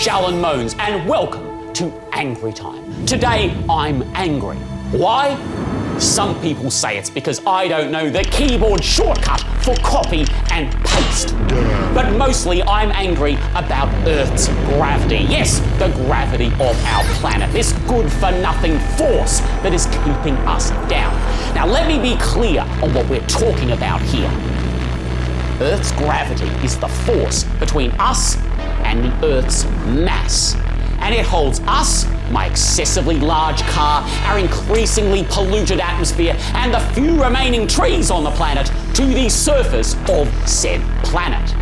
Jalan Moans, and welcome to Angry Time. Today, I'm angry. Why? Some people say it's because I don't know the keyboard shortcut for copy and paste. But mostly I'm angry about Earth's gravity. Yes, the gravity of our planet. This good-for-nothing force that is keeping us down. Now let me be clear on what we're talking about here. Earth's gravity is the force between us and the Earth's mass. And it holds us, my excessively large car, our increasingly polluted atmosphere, and the few remaining trees on the planet to the surface of said planet.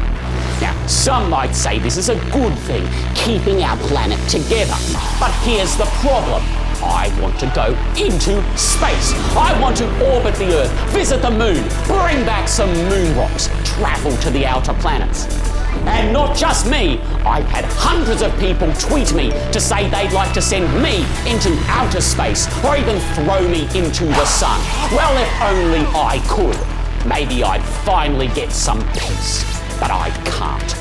Now, some might say this is a good thing, keeping our planet together. But here's the problem. I want to go into space. I want to orbit the Earth, visit the moon, bring back some moon rocks, travel to the outer planets. And not just me, I've had hundreds of people tweet me to say they'd like to send me into outer space or even throw me into the sun. Well, if only I could. Maybe I'd finally get some peace. But I can't.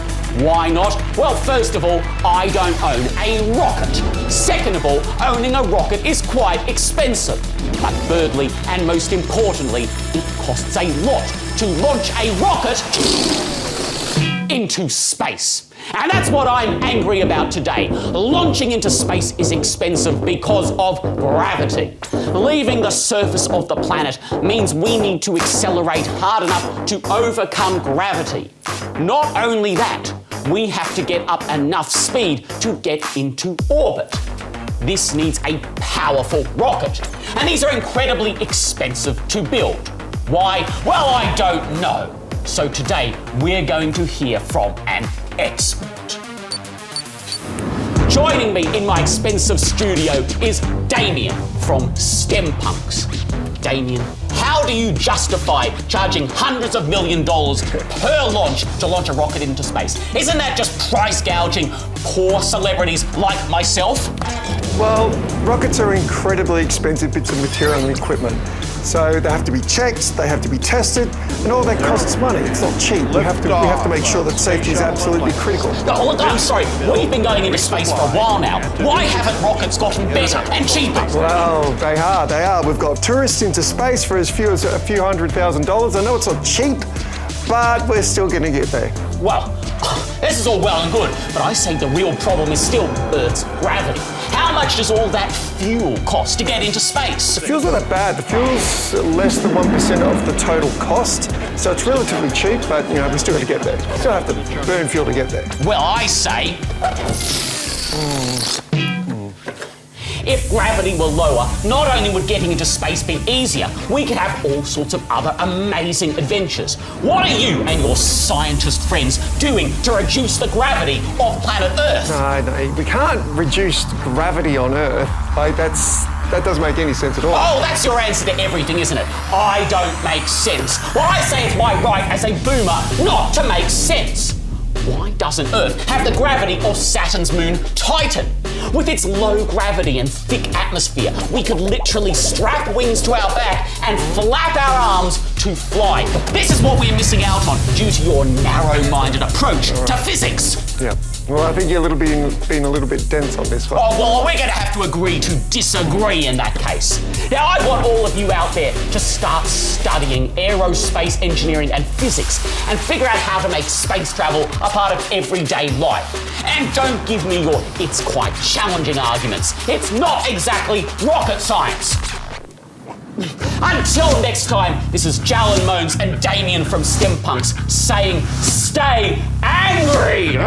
Why not? Well, first of all, I don't own a rocket. Second of all, owning a rocket is quite expensive. But thirdly, and most importantly, it costs a lot to launch a rocket into space. And that's what I'm angry about today. Launching into space is expensive because of gravity. Leaving the surface of the planet means we need to accelerate hard enough to overcome gravity. Not only that, we have to get up enough speed to get into orbit. This needs a powerful rocket. And these are incredibly expensive to build. Why? Well, I don't know. So today, we're going to hear from an expert. Joining me in my expensive studio is Damien from STEM Punks. Damien, how do you justify charging hundreds of $millions per launch to launch a rocket into space? Isn't that just price gouging poor celebrities like myself? Well, rockets are incredibly expensive bits of material and equipment. So they have to be checked, they have to be tested, and all that costs money. It's not cheap. We have to make sure that safety is absolutely critical. No, look, I'm sorry. We've been going into space for a while now. Why haven't rockets gotten better and cheaper? Well, they are. We've got tourists into space for as few as a few $100,000. I know it's not cheap, but we're still going to get there. Well, this is all well and good, but I say the real problem is still Earth's gravity. How much does all that fuel cost to get into space? The fuel's not that bad. The fuel's less than 1% of the total cost, so it's relatively cheap, but we still got to get there. Still have to burn fuel to get there. Well, I say, if gravity were lower, not only would getting into space be easier, we could have all sorts of other amazing adventures. What are you and your scientist friends doing to reduce the gravity of planet Earth? No, we can't reduce gravity on Earth. That doesn't make any sense at all. Oh, that's your answer to everything, isn't it? I don't make sense. Well, I say it's my right as a boomer not to make sense. Why doesn't Earth have the gravity of Saturn's moon Titan? With its low gravity and thick atmosphere, we could literally strap wings to our back and flap our arms to fly. This is what we're missing out on due to your narrow-minded approach to physics. Yeah. Well, I think you're being a little bit dense on this one. Oh, well, we're going to have to agree to disagree in that case. Now, I want all of you out there to start studying aerospace engineering and physics and figure out how to make space travel a part of everyday life. And don't give me your it's quite challenging arguments. It's not exactly rocket science. Until next time, this is Jalan Moans and Damien from STEM Punks saying, stay angry!